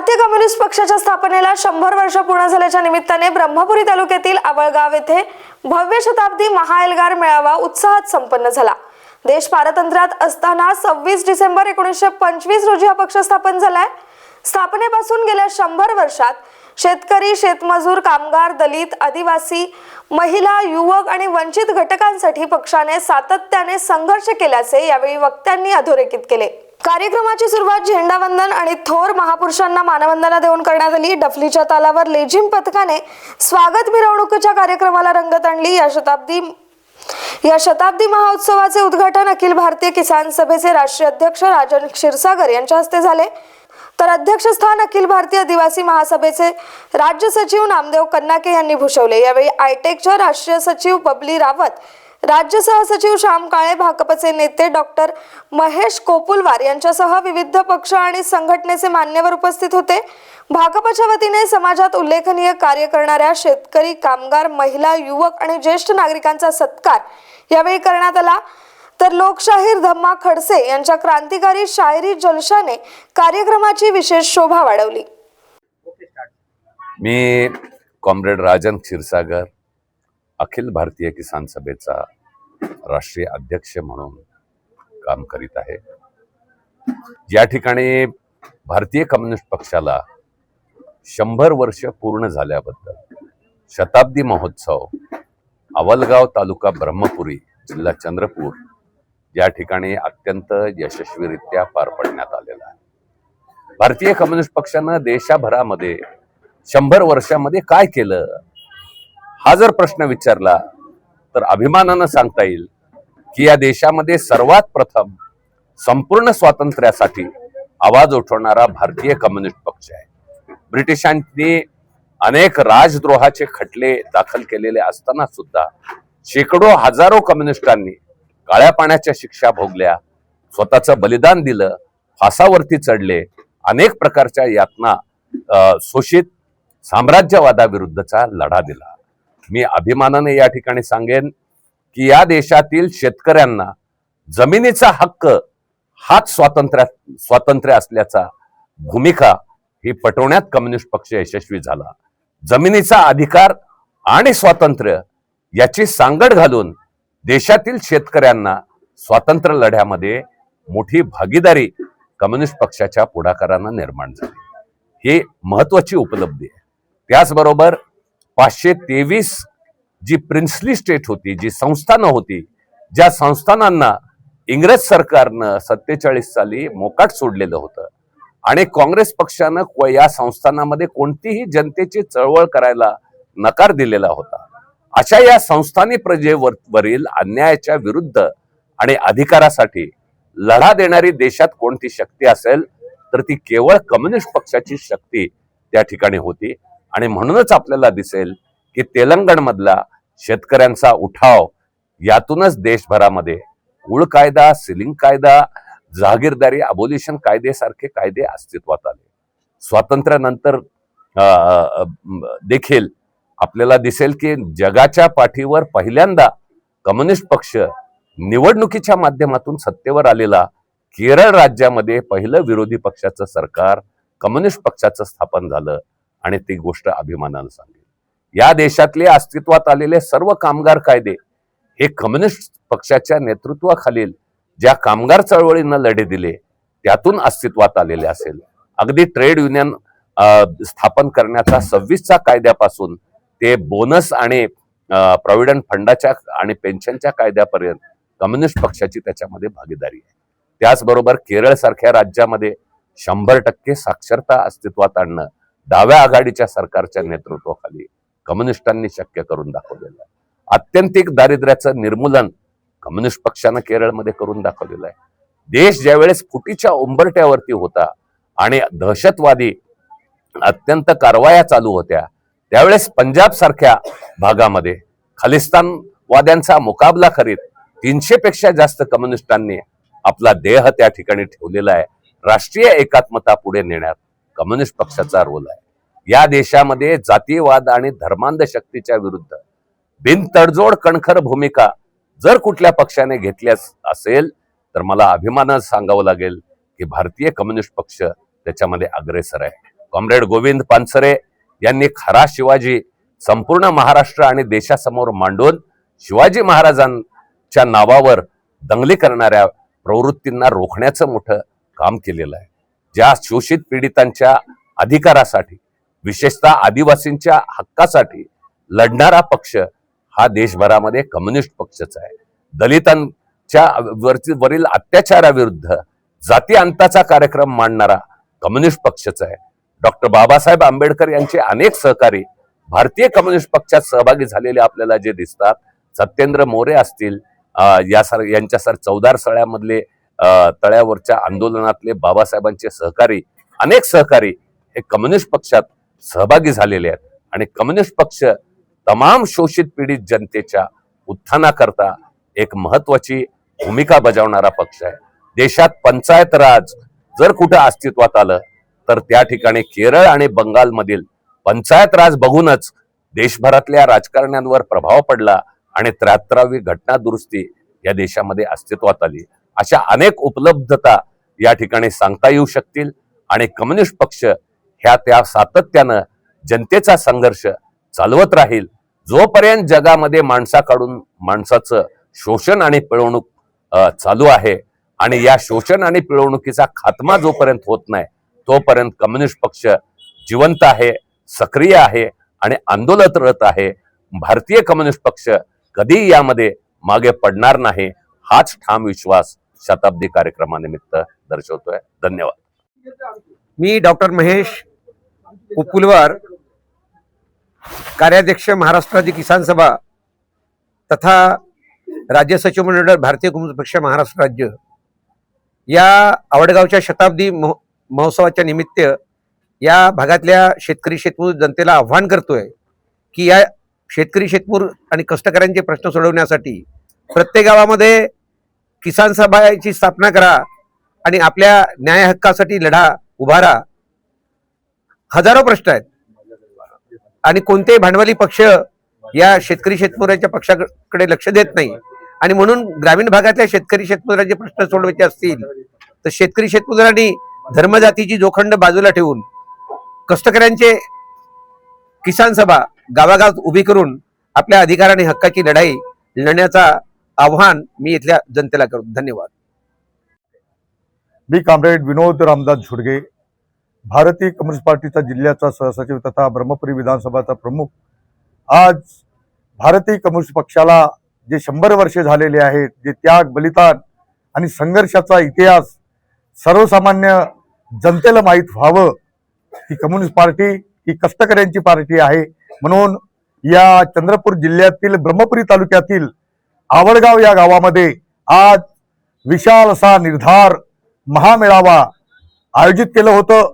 भारतीय कम्युनिस्ट पक्षाच्या स्थापनेला 100 वर्ष पूर्ण झाल्याच्या निमित्ताने ब्रह्मपुरी तालुक्यातील आवळगाव येथे भव्य शताब्दी महाएल्गार मेळावा उत्साहात संपन्न झाला। देश पारतंत्र्यात असताना 26 डिसेंबर 1925 रोजी हा पक्ष स्थापन झालाय। स्थापनेपासून गेल्या 100 वर्षात शेतकरी, शेतमजूर, कामगार, दलित, आदिवासी, महिला, युवक आणि वंचित घटकांसाठी पक्षाने सातत्याने संघर्ष केल्याचे यावेळी वक्त्यांनी अधोरेखित केले। कार्यक्रमाची सुरुवात झेंडावंदन आणि थोर महापुरुषांना मानवंदना देऊन करण्यात आली। डफलीच्या तालावर लेझिम पथकाने स्वागत मिरवणुकीच्या कार्यक्रमाला रंगत आणली। या शताब्दी महाउत्सवाचे उद्घाटन अखिल भारतीय किसान सभेचे राष्ट्रीय अध्यक्ष राजन क्षीरसागर यांच्या हस्ते झाले। तर अध्यक्षस्थान अखिल भारतीय आदिवासी महासभेचे राज्य सचिव नामदेव कन्नाके यांनी भूषवले। यावेळी आयटेकच्या राष्ट्रीय सचिव बबली रावत, राज्य सहसचिव श्याम काळे, भाकपचे नेते डॉक्टर महेश कोपुलवार यांच्यासह विविध पक्ष आणि संघटनेचे मान्यवर उपस्थित होते। भाकपच्या वतीने समाजात उल्लेखनीय कार्य करणाऱ्या शेतकरी, कामगार, महिला, युवक आणि ज्येष्ठ नागरिकांचा सत्कार यावेळी करण्यात आला। तर लोकशाहीर धम्मा खडसे यांच्या क्रांतिकारी शायरी जलशाने कार्यक्रमाची विशेष शोभा वाढवली। मी कॉम्रेड राजन क्षीरसागर, अखिल भारतीय किसान सभेचा राष्ट्रीय अध्यक्ष म्हणून काम करीत आहे। या ठिकाणी भारतीय कम्युनिस्ट पक्षाला 100 वर्ष पूर्ण झाल्याबद्दल शताब्दी महोत्सव आवळगाव तालुका ब्रह्मपुरी जिल्हा चंद्रपूर या ठिकाणी अत्यंत यशस्वीरित्या पार पाडण्यात आलेला आहे। भारतीय कम्युनिस्ट पक्षाने देशभरामध्ये 100 वर्षामध्ये काय केलं हा जर प्रश्न विचारला तर अभिमानानं सांगता येईल की या देशामध्ये सर्वात प्रथम संपूर्ण स्वातंत्र्यासाठी आवाज उठवणारा भारतीय कम्युनिस्ट पक्ष आहे। ब्रिटिशांनी अनेक राजद्रोहाचे खटले दाखल केलेले असताना सुद्धा शेकडो हजारो कम्युनिस्टांनी काळ्या पाण्याच्या शिक्षा भोगल्या, स्वतःचं बलिदान दिलं, फासावरती चढले, अनेक प्रकारच्या यातना शोषित साम्राज्यवादाविरुद्धचा लढा दिला। मी अभिमानाने या ठिकाणी सांगेन की या देशातील शेतकऱ्यांना जमिनीचा हक्क हाच स्वातंत्र्य असल्याचा भूमिका ही पटवण्यात कम्युनिस्ट पक्ष यशस्वी झाला। जमिनीचा अधिकार आणि स्वातंत्र्य याची सांगड घालून देशातील शेतकऱ्यांना स्वातंत्र्य लढ्यामध्ये मोठी भागीदारी कम्युनिस्ट पक्षाच्या पुढाकारानं निर्माण झाली। ही महत्वाची उपलब्धी आहे। त्याचबरोबर 523 जी प्रिन्सली स्टेट होती, जी संस्थानं होती, ज्या संस्थानांना इंग्रज सरकारनं 47 साली मोकाट सोडलेलं होतं आणि काँग्रेस पक्षानं या संस्थानामध्ये कोणतीही जनतेची चळवळ करायला नकार दिलेला होता, अशा या संस्थानी प्रजेवरील अन्यायाच्या विरुद्ध आणि अधिकारासाठी लढा देणारी देशात कोणती शक्ती असेल तर ती केवळ कम्युनिस्ट पक्षाची शक्ती त्या ठिकाणी होती। आणि म्हणूनच आपल्याला दिसेल की तेलंगण मधला शेतकऱ्यांचा उठाव यातूनच देशभरामध्ये कुळ कायदा, सिलिंग कायदा, जहागीरदारी अबोलिशन कायदेसारखे कायदे अस्तित्वात आले। स्वातंत्र्यानंतर देखील आपल्याला दिसेल की जगाच्या पाठीवर पहिल्यांदा कम्युनिस्ट पक्ष निवडणुकीच्या माध्यमातून सत्तेवर आलेला केरळ राज्यामध्ये पहिलं विरोधी पक्षाचं सरकार कम्युनिस्ट पक्षाचं स्थापन झालं आणि ती गोष्ट अभिमानानं सांगेल। या देशातले अस्तित्वात आलेले सर्व कामगार कायदे हे कम्युनिस्ट पक्षाच्या नेतृत्वाखालील ज्या कामगार चळवळीनं लढे दिले त्यातून अस्तित्वात आलेले असेल। अगदी ट्रेड युनियन स्थापन करण्याचा 26चा कायद्यापासून ते बोनस आणि प्रॉव्हिडंट फंडाच्या आणि पेन्शनच्या कायद्यापर्यंत कम्युनिस्ट पक्षाची त्याच्यामध्ये भागीदारी आहे। त्याचबरोबर केरळ सारख्या राज्यामध्ये 100% साक्षरता अस्तित्वात आणणं डाव्या आघाडीच्या सरकारच्या नेतृत्वाखाली कम्युनिस्टांनी शक्य करून दाखवलेलं आहे। आत्यंतिक दारिद्र्याचं निर्मूलन कम्युनिस्ट पक्षानं केरळमध्ये करून दाखवलेलं आहे। देश ज्यावेळेस फुटीच्या उंबरठ्यावरती होता आणि दहशतवादी अत्यंत कारवाया चालू होत्या त्यावेळेस पंजाब सारख्या भागामध्ये खालिस्तानवाद्यांचा मुकाबला करीत 300 पेक्षा जास्त कम्युनिस्टांनी आपला देह त्या ठिकाणी ठेवलेला आहे। राष्ट्रीय एकात्मता पुढे नेण्यात कम्युनिस्ट पक्षाचा रोल आहे। या देशामध्ये जातीयवाद आणि धर्मांध शक्तीच्या विरुद्ध बिनतडजोड कणखर भूमिका जर कुठल्या पक्षाने घेतली असेल तर मला अभिमानानं सांगावं लागेल की भारतीय कम्युनिस्ट पक्ष त्याच्यामध्ये अग्रेसर आहे। कॉम्रेड गोविंद पानसरे यांनी खरा शिवाजी संपूर्ण महाराष्ट्र आणि देशासमोर मांडून शिवाजी महाराजांच्या नावावर दंगली करणाऱ्या प्रवृत्तींना रोखण्याचं मोठं काम केलेलं आहे. ज्या शोषित पीडितांच्या अधिकारासाठी, विशेषतः आदिवासींच्या हक्कासाठी लढणारा पक्ष हा देशभरामध्ये कम्युनिस्ट पक्षच आहे. दलितांच्या वरील अत्याचाराविरुद्ध जाती अंताचा कार्यक्रम मांडणारा कम्युनिस्ट पक्षच आहे. डॉक्टर बाबासाहेब आंबेडकर यांचे अनेक सहकारी भारतीय कम्युनिस्ट पक्षात सहभागी झालेले आपल्याला जे दिसतात, सत्येंद्र मोरे असतील, यांच्या चौदार सळ्यामधले तळ्यावरच्या आंदोलनातले बाबासाहेबांचे सहकारी, अनेक सहकारी हे कम्युनिस्ट पक्षात सहभागी झालेले आहेत. आणि कम्युनिस्ट पक्ष तमाम शोषित पीडित जनतेच्या उत्थानाकरता एक महत्वाची भूमिका बजावणारा पक्ष आहे. देशात पंचायत राज जर कुठं अस्तित्वात आलं तर त्या ठिकाणी केरळ आणि बंगालमधील पंचायत राज बघूनच देशभरातल्या राजकारण्यांवर प्रभाव पडला आणि 73वी घटना दुरुस्ती या देशामध्ये अस्तित्वात आली. अशा अनेक उपलब्धता या ठिकाणी सांगता येऊ शकतील. आणि कम्युनिस्ट पक्ष ह्या त्या सातत्यानं जनतेचा संघर्ष चालवत राहील जोपर्यंत जगामध्ये माणसाकडून माणसाचं शोषण आणि पिळवणूक चालू आहे. आणि या शोषण आणि पिळवणुकीचा खात्मा जोपर्यंत होत नाही तोपर्यंत कम्युनिस्ट पक्ष जिवंत आहे, सक्रिय आहे आणि आंदोलनरत आहे. भारतीय कम्युनिस्ट पक्ष कधी यामध्ये मागे पडणार नाही हाच ठाम विश्वास शताब्दी कार्यक्रमानिमित्त दर्शवतोय. धन्यवाद. मी डॉक्टर महेश उपुलवार, कार्याध्यक्ष महाराष्ट्र राज्य किसान सभा तथा राज्य सचिव मंडळ भारतीय कम्युनिस्ट पक्ष महाराष्ट्र राज्य या आवडगावच्या शताब्दी महोत्सवाच्या निमित्त या भागातल्या शेतकरी शेतमजूर जनतेला आव्हान करतोय की या शेतकरी शेतमजूर आणि कष्टकऱ्यांचे प्रश्न सोडवण्यासाठी प्रत्येक गावामध्ये किसान सभाची स्थापना करा आणि आपल्या न्याय हक्कासाठी लढा उभारा. हजारो प्रश्न आहेत आणि कोणतेही भांडवली पक्ष या शेतकरी शेतमजुरांच्या पक्षाकडे लक्ष देत नाही. आणि म्हणून ग्रामीण भागातल्या शेतकरी शेतमजुरांचे प्रश्न सोडवायचे असतील तर शेतकरी शेतमजुरांनी धर्मजातीची जोखंड बाजूला ठेवून कष्टकऱ्यांचे किसान सभा गावागावात उभी करून आपल्या अधिकार आणि हक्काची लढाई लढण्याचा आव्हान मी इथल्या जनतेला करतो. धन्यवाद. मी कॉम्रेड विनोद रामदास झुडगे, भारतीय कम्युनिस्ट पार्टीचा जिल्ह्याचा सहसचिव तथा ब्रह्मपुरी विधानसभाचा प्रमुख. आज भारतीय कम्युनिस्ट पक्षाला जे 100 वर्षे झालेले आहेत, जे त्याग, बलिदान आणि संघर्षाचा इतिहास सर्वसामान्य जनतेला माहीत व्हावं, ही कम्युनिस्ट पार्टी ही कष्टकऱ्यांची पार्टी आहे. म्हणून या चंद्रपूर जिल्ह्यातील ब्रह्मपुरी तालुक्यातील आवडगाव या गावामध्ये आज विशाल असा निर्धार महामेळावा आयोजित केलं होतं.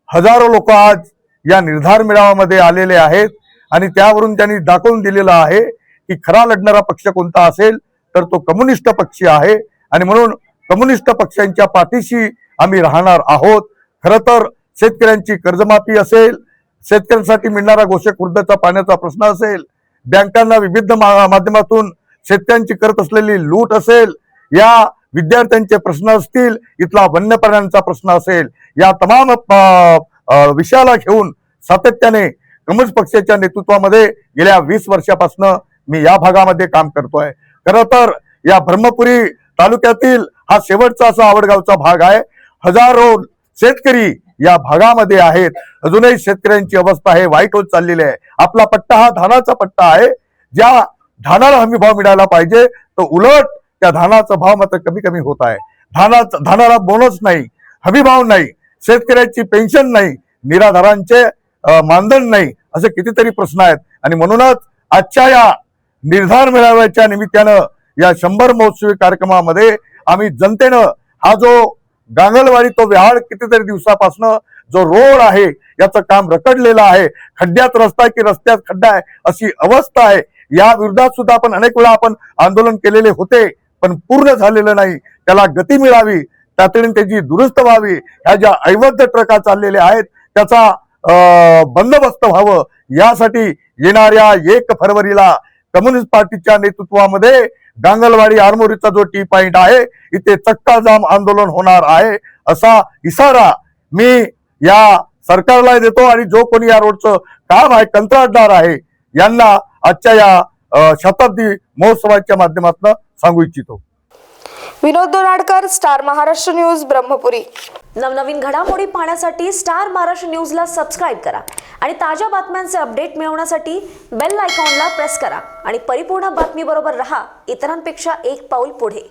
हजारो लोक आज या निर्धार मेळाव्यामध्ये आलेले आहेत आणि त्यावरून त्यांनी दाखवून दिलेलं आहे की खरा लढणारा पक्ष कोणता असेल तर तो कम्युनिस्ट पक्ष आहे. आणि म्हणून कम्युनिस्ट पक्षांच्या पाठीशी आम्ही राहणार आहोत. खरं तर शेतकऱ्यांची कर्जमाफी असेल, शेतकऱ्यांसाठी मिळणारा गोष्ट खुर्दचा पाण्याचा प्रश्न असेल, बँकांना विविध माध्यमातून शेतकऱ्यांची करत असलेली लूट असेल, या विद्यार्थ्यांचे प्रश्न असतील, इथला वन्य प्राण्यांचा प्रश्न असेल, या तमाम विषयाला घेऊन सातत्याने कम्युनिस्ट पक्षाच्या नेतृत्वामध्ये गेल्या 20 वर्षापासून मी या भागामध्ये काम करतोय. खरं तर या ब्रह्मपुरी तालुक्यातील हा शेवटचा असा आवडगावचा भाग आहे. हजारो शेतकरी या भागामध्ये आहेत. अजूनही शेतकऱ्यांची अवस्था हे वाईट होत चाललेली आहे. आपला पट्टा हा धानाचा पट्टा आहे. ज्या धानाला हमी भाव मिळायला पाहिजे तो उलट त्या धानाचा भाव मात्र कमी कमी होत आहे. धानाला बोनस नाही, हमी भाव नाही, शेतकऱ्याची पेन्शन नाही, निराधारांचे मानधन नाही, असे कितीतरी प्रश्न आहेत. आणि म्हणूनच आजच्या या निर्धार मेळाव्याच्या निमित्तानं या 100 महोत्सवी कार्यक्रमामध्ये आम्ही जनतेनं हा जो गांगलवाडी तो विहार कितीतरी दिवसापासून जो रोड आहे याचं काम रखडलेलं आहे. खड्ड्यात रस्ता की रस्त्यात खड्डा आहे अशी अवस्था आहे. या विरोधात सुद्धा आपण अनेक वेळा आपण आंदोलन केलेले होते पण पूर्ण झालेलं नाही. त्याला गती मिळावी, तातडीने त्याची दुरुस्त व्हावी. ह्या ज्या अवैध ट्रका चाललेल्या आहेत त्याचा बंदोबस्त व्हावं यासाठी येणाऱ्या 1 फरवरीला कम्युनिस्ट पार्टीच्या नेतृत्वामध्ये गांगलवाडी आरमोरीचा जो टी पॉइंट आहे इथे चक्का जाम आंदोलन होणार आहे असा इशारा मी या सरकारला देतो आणि जो कोणी या रोडचं काम आहे कंत्राटदार आहे यांना आजच्या या शताब्दी महोत्सवाच्या माध्यमातून सांगू इच्छितो. विनोद दोनाडकर, स्टार महाराष्ट्र न्यूज, ब्रह्मपुरी. नवनवीन घडामोडी पाहण्यासाठी स्टार महाराष्ट्र न्यूजला सबस्क्राईब करा आणि ताज्या बातम्यांचे अपडेट मिळवण्यासाठी बेल आयकॉनला प्रेस करा आणि परिपूर्ण बातमीबरोबर रहा, इतरांपेक्षा एक पाऊल पुढे.